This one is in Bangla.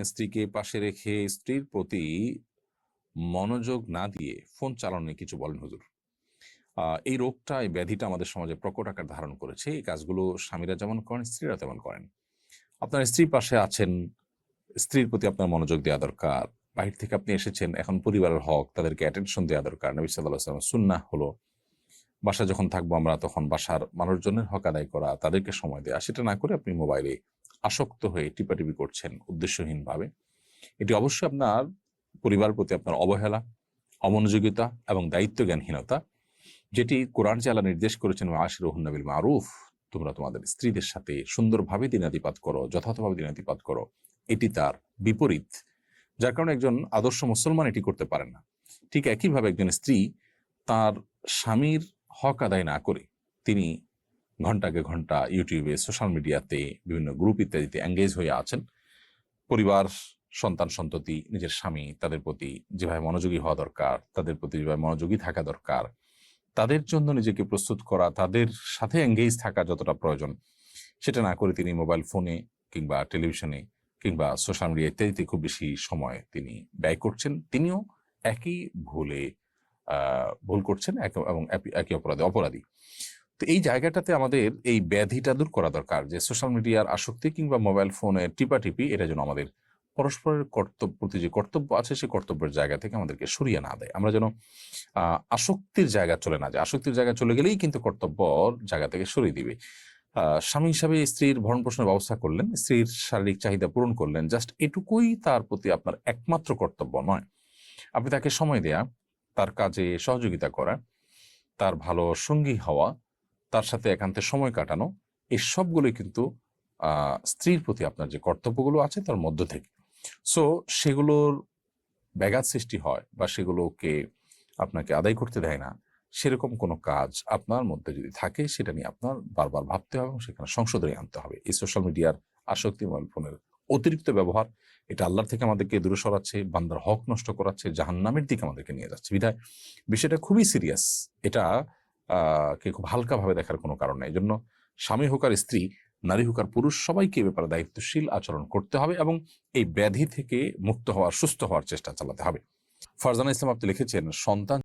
স্ত্রীকে পাশে রেখে স্ত্রীর প্রতি মনোযোগ না দিয়ে ফোন চালানো নিয়ে কিছু বলেন হুজুর। এই রোগটা, এই ব্যাধিটা আমাদের সমাজে প্রকট আকার ধারণ করেছে। এই কাজগুলো স্বামীরা যেমন করেন, স্ত্রীরা তেমন করেন। আপনার স্ত্রীর পাশে আছেন, স্ত্রীর প্রতি আপনার মনোযোগ দেওয়া দরকার। বাহির থেকে আপনি এসেছেন, এখন পরিবারের হক, তাদেরকে অ্যাটেনশন দেওয়া দরকার। নবী সাল্লাল্লাহু আলাইহি ওয়াসাল্লামের সুন্নাহ হলো বাসায় যখন থাকবো আমরা, তখন বাসার মানুষজনের হক আদায় করা, তাদেরকে সময় দেওয়া। সেটা না করে আপনি মোবাইলে আসক্ত হয়ে টিপাটিপি করছেন উদ্দেশ্যহীনভাবে। এটি অবশ্যই আপনার পরিবারের প্রতি আপনার অবহেলা, অমনোযোগিতা এবং দায়িত্ব জ্ঞানহীনতা, যেটি কোরআন যে আল্লাহ নির্দেশ করেছেন, আশিরুহুন্না বিল মারুফ, তোমরা তোমাদের স্ত্রীদের সাথে সুন্দরভাবে দিনাতিপাত করো, যথাযথভাবে দিনাতিপাত করো, এটি তার বিপরীত। যার কারণে একজন আদর্শ মুসলমান এটি করতে পারেন না। ঠিক একইভাবে একজন স্ত্রী তার স্বামীর হক আদায় না করে তিনি ঘন্টাকে ঘন্টা ইউটিউবে, সোশ্যাল মিডিয়াতে, বিভিন্ন গ্রুপ ইত্যাদিতে এঙ্গেজ হয়ে আছেন। পরিবার, সন্তান সন্ততি, নিজের স্বামী, তাদের প্রতি যেভাবে মনোযোগী হওয়া দরকার, তাদের প্রতি যেভাবে মনোযোগী থাকা দরকার, তাদের জন্য নিজেকে প্রস্তুত করা, তাদের সাথে এঙ্গেজ থাকা যতটা প্রয়োজন, সেটা না করে তিনি মোবাইল ফোনে কিংবা টেলিভিশনে কিংবা সোশ্যাল মিডিয়া ইত্যাদিতে খুব বেশি সময় তিনি ব্যয় করছেন। তিনিও একই ভুল করছেন এবং একই অপরাধী। তো এই জায়গাটাতে আমাদের এই ব্যাধিটা দূর করা দরকার, যে সোশ্যাল মিডিয়ার আসক্তি কিংবা মোবাইল ফোনের টিপাটিপি, এটা যেন আমাদের পরস্পরের প্রতি যে কর্তব্য আছে, সেই কর্তব্যের জায়গা থেকে আমাদেরকে সরিয়ে না দেয়। আমরা যেন আসক্তির জায়গা চলে না যায়। আসক্তির জায়গা চলে গেলেই কিন্তু কর্তব্যর জায়গা থেকে সরিয়ে দিবে। স্বামী হিসাবে স্ত্রীর ভরণ পোষণের ব্যবস্থা করলেন, স্ত্রীর শারীরিক চাহিদা পূরণ করলেন, জাস্ট এটুকুই তার প্রতি আপনার একমাত্র কর্তব্য নয়। আপনি তাকে সময় দেয়া, তার কাজে সহযোগিতা করা, তার ভালো সঙ্গী হওয়া, তার সাথে একান্তে সময় কাটানো, এই সবগুলোই কিন্তু স্ত্রীর প্রতি আপনার যে কর্তব্যগুলো আছে তার মধ্য থেকে। সো সেগুলোর ব্যাঘাত সৃষ্টি হয় বা সেগুলোকে আপনাকে আদায় করতে দেয় না, সেরকম কোনো কাজ আপনার মধ্যে যদি থাকে, সেটা নিয়ে আপনার বারবার ভাবতে হবে এবং সেখানে সংশোধনী আনতে হবে। এই সোশ্যাল মিডিয়ার আসক্তি, মোবাইল ফোনের অতিরিক্ত ব্যবহার, এটা আল্লাহর থেকে আমাদেরকে দূরে সরাচ্ছে, বান্দার হক নষ্ট করাচ্ছে, জাহান্নামের দিকে আমাদেরকে নিয়ে যাচ্ছে। বিধায় বিষয়টা খুবই সিরিয়াস। এটা কে খুব হালকাভাবে দেখার কোনো কারণ নেই। এই জন্য স্বামী হোক আর স্ত্রী, নারী হোক আর পুরুষ, সবাইকে এ ব্যাপারে দায়িত্বশীল আচরণ করতে হবে এবং এই ব্যাধি থেকে মুক্ত হওয়ার, সুস্থ হওয়ার চেষ্টা চালাতে হবে। ফারজানা ইসলাম আপনি লিখেছেন, সন্তান